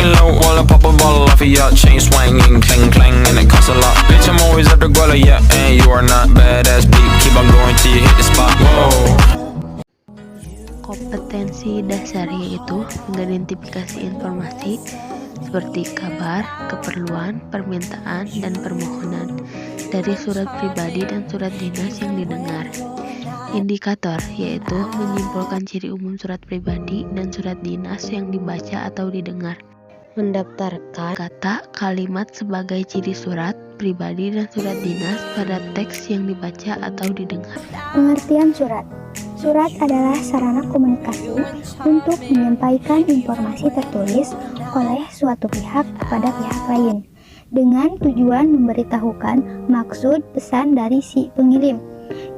laying low while I pop a ball off of ya. Chain swinging, clang clang, and it costs a lot. Bitch, I'm always at the guala, yeah, and you are not badass beat. Keep on going till you hit the spot. Whoa. Kompetensi dasar yaitu mengidentifikasi informasi seperti kabar, keperluan, permintaan, dan permohonan dari surat pribadi dan surat dinas yang didengar. Indikator yaitu menyimpulkan ciri umum surat pribadi dan surat dinas yang dibaca atau didengar. Mendaftarkan kata kalimat sebagai ciri surat pribadi dan surat dinas pada teks yang dibaca atau didengar. Pengertian surat. Surat adalah sarana komunikasi untuk menyampaikan informasi tertulis oleh suatu pihak kepada pihak lain dengan tujuan memberitahukan maksud pesan dari si pengirim.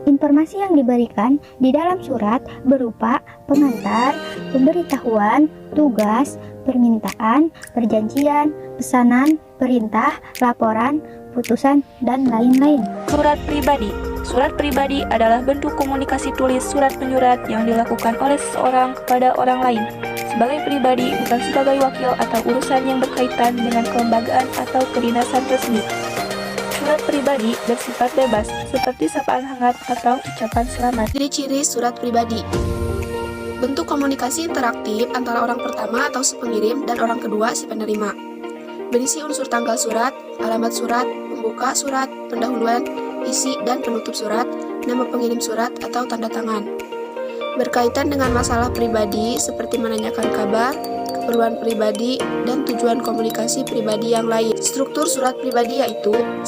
Informasi yang diberikan di dalam surat berupa pengantar, pemberitahuan, tugas, permintaan, perjanjian, pesanan, perintah, laporan, putusan, dan lain-lain. Surat pribadi. Surat pribadi adalah bentuk komunikasi tulis surat penyurat yang dilakukan oleh seseorang kepada orang lain sebagai pribadi, bukan sebagai wakil atau urusan yang berkaitan dengan kelembagaan atau kedinasan resmi. Surat pribadi bersifat bebas, seperti sapaan hangat atau ucapan selamat. Ciri-ciri surat pribadi. Bentuk komunikasi interaktif antara orang pertama atau si pengirim dan orang kedua si penerima. Berisi unsur tanggal surat, alamat surat, pembuka surat, pendahuluan, isi dan penutup surat, nama pengirim surat atau tanda tangan. Berkaitan dengan masalah pribadi seperti menanyakan kabar, keperluan pribadi, dan tujuan komunikasi pribadi yang lain. Struktur surat pribadi yaitu 1.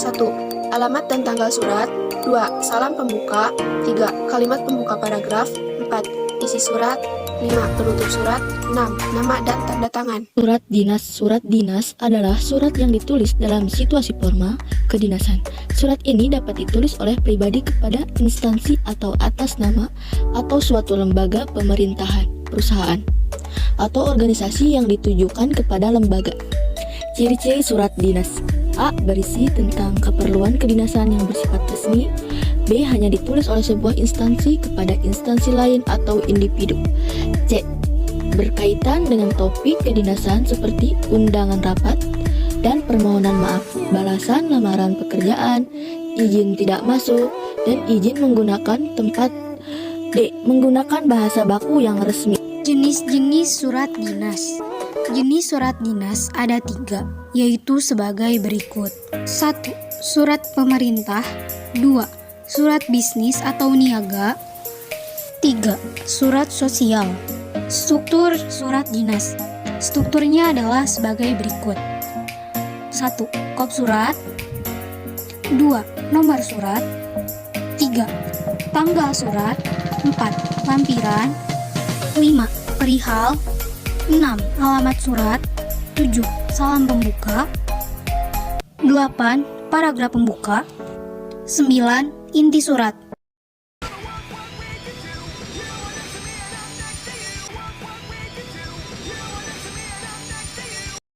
Alamat dan tanggal surat. 2. Salam pembuka. 3. Kalimat pembuka paragraf. 4. Isi surat. 5. Penutup surat. 6. Nama dan tanda tangan. Surat dinas. Surat dinas adalah surat yang ditulis dalam situasi formal kedinasan. Surat ini dapat ditulis oleh pribadi kepada instansi atau atas nama atau suatu lembaga pemerintahan, perusahaan, atau organisasi yang ditujukan kepada lembaga. Ciri-ciri surat dinas. A. Berisi tentang keperluan kedinasan yang bersifat resmi. B. Hanya ditulis oleh sebuah instansi kepada instansi lain atau individu. C. Berkaitan dengan topik kedinasan seperti undangan rapat dan permohonan maaf, balasan lamaran pekerjaan, izin tidak masuk, dan izin menggunakan tempat. D. Menggunakan bahasa baku yang resmi. Jenis-jenis surat dinas. Jenis surat dinas ada 3, yaitu sebagai berikut. 1. Surat pemerintah. 2. Surat bisnis atau niaga. 3. Surat sosial. Struktur surat dinas. Strukturnya adalah sebagai berikut. 1. Kop surat. 2. Nomor surat. 3. Tanggal surat. 4. Lampiran. 5. Perihal. 6. Alamat surat. 7. Salam pembuka. 8. Paragraf pembuka. 9. Inti surat.